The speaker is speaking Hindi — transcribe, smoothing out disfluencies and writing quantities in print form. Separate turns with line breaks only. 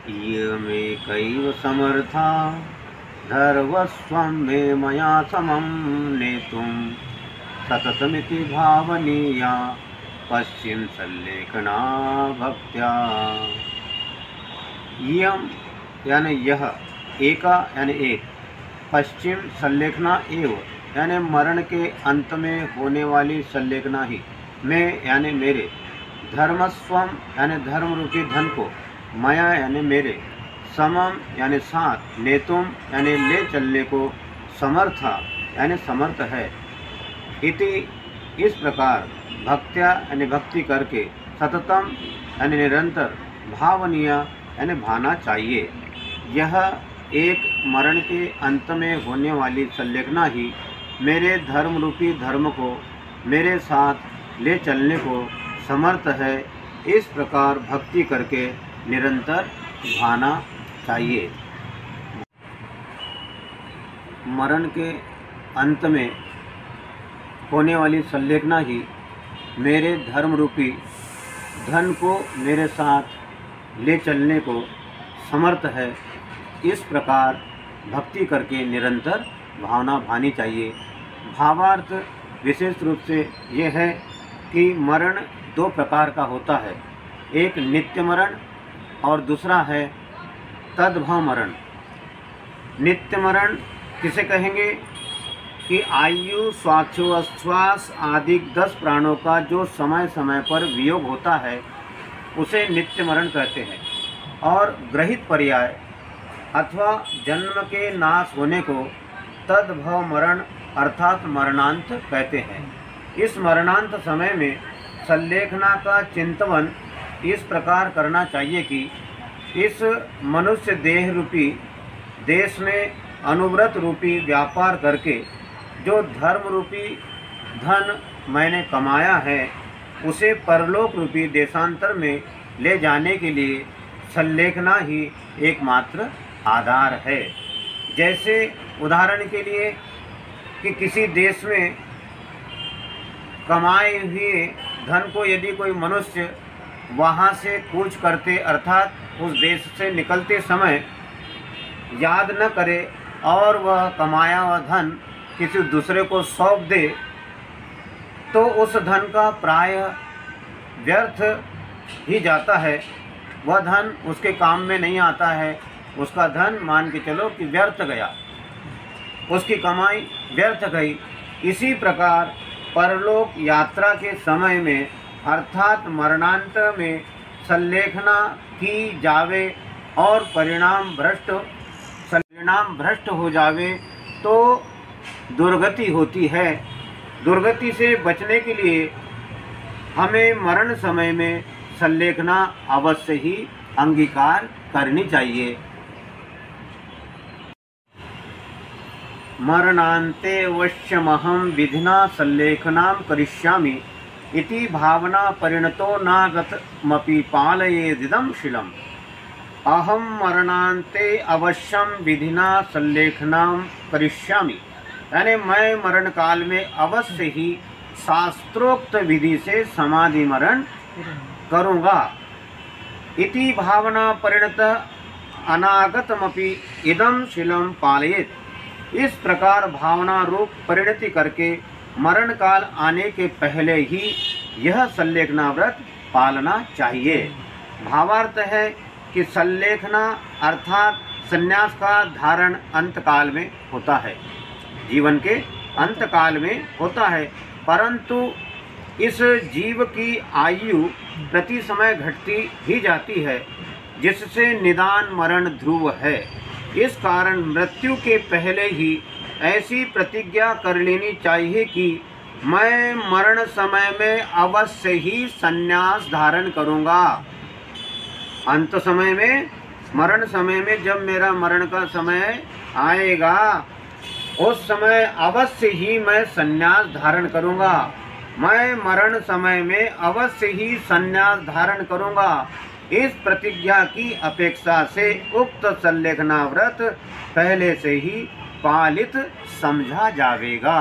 इयमेकैव समर्था धर्वस्वं मे मया समं नेतुं सततमिति भावनीया पश्चिम सल्लेखना भक्त्या। इयम यानी यह, एका यानी एक, पश्चिम सल्लेखना एव यानी मरण के अंत में होने वाली सल्लेखना ही, मैं यानी मेरे, धर्मस्वम यानी धर्म रूपी धन को, मया यानी मेरे, समम यानी साथ, नेतुम यानी ले चलने को, समर्था यानी समर्थ है, इति इस प्रकार, भक्त्या यानी भक्ति करके, सततम यानी निरंतर, भावनीय यानी भाना चाहिए। यह एक मरण के अंत में होने वाली सल्लेखना ही मेरे धर्म रूपी धर्म को मेरे साथ ले चलने को समर्थ है। इस प्रकार भक्ति करके निरंतर भाना चाहिए। मरण के अंत में होने वाली सल्लेखना ही मेरे धर्म रूपी धन को मेरे साथ ले चलने को समर्थ है। इस प्रकार भक्ति करके निरंतर भावना भानी चाहिए। भावार्थ विशेष रूप से यह है कि मरण दो प्रकार का होता है, एक नित्य मरण और दूसरा है तद्भव मरण। नित्य मरण किसे कहेंगे कि आयु, श्वासोच्छ्वास आदि 10 प्राणों का जो समय समय पर वियोग होता है उसे नित्य मरण कहते हैं। और ग्रहित पर्याय अथवा जन्म के नाश होने को तद्भव मरण अर्थात मरणांत कहते हैं। इस मरणांत समय में सल्लेखना का चिंतन इस प्रकार करना चाहिए कि इस मनुष्य देह रूपी देश में अनुव्रत रूपी व्यापार करके जो धर्म रूपी धन मैंने कमाया है उसे परलोक रूपी देशांतर में ले जाने के लिए सल्लेखना ही एकमात्र आधार है। जैसे उदाहरण के लिए कि किसी देश में कमाए हुए धन को यदि कोई मनुष्य वहाँ से कूच करते अर्थात उस देश से निकलते समय याद न करे और वह कमाया हुआ धन किसी दूसरे को सौंप दे तो उस धन का प्राय व्यर्थ ही जाता है। वह धन उसके काम में नहीं आता है। उसका धन मान के चलो कि व्यर्थ गया, उसकी कमाई व्यर्थ गई। इसी प्रकार परलोक यात्रा के समय में अर्थात मरणांत में सल्लेखना की जावे और परिणाम भ्रष्ट हो जावे तो दुर्गति होती है। दुर्गति से बचने के लिए हमें मरण समय में सल्लेखना अवश्य ही अंगीकार करनी चाहिए। मरणान्ते अवश्यमहं विधिना सल्लेखनां करिष्यामि इति भावना परिणतो नागतमपि पालयेदिदं शीलम्। अहं मरणान्ते अवश्यम विधिना सल्लेखनां करिष्यामि यानी मैं मरण काल में अवश्य ही शास्त्रोक्त विधि से समाधि मरण करूँगा। इति भावना परिणत अनागतमपि इदं शीलं पालयेत्। इस प्रकार भावना रूप परिणति करके मरण काल आने के पहले ही यह सल्लेखना व्रत पालना चाहिए। भावार्थ है कि सल्लेखना अर्थात संन्यास का धारण अंत काल में होता है, जीवन के अंत काल में होता है, परंतु इस जीव की आयु प्रति समय घटती ही जाती है जिससे निदान मरण ध्रुव है। इस कारण मृत्यु के पहले ही ऐसी प्रतिज्ञा कर लेनी चाहिए कि मैं मरण समय में अवश्य ही संन्यास धारण करूँगा। अंत समय में, मरण समय में जब मेरा मरण का समय आएगा उस समय अवश्य ही मैं संन्यास धारण करूँगा। मैं मरण समय में अवश्य ही संन्यास धारण करूँगा। इस प्रतिज्ञा की अपेक्षा से उक्त सल्लेखना व्रत पहले से ही पालित समझा जाएगा।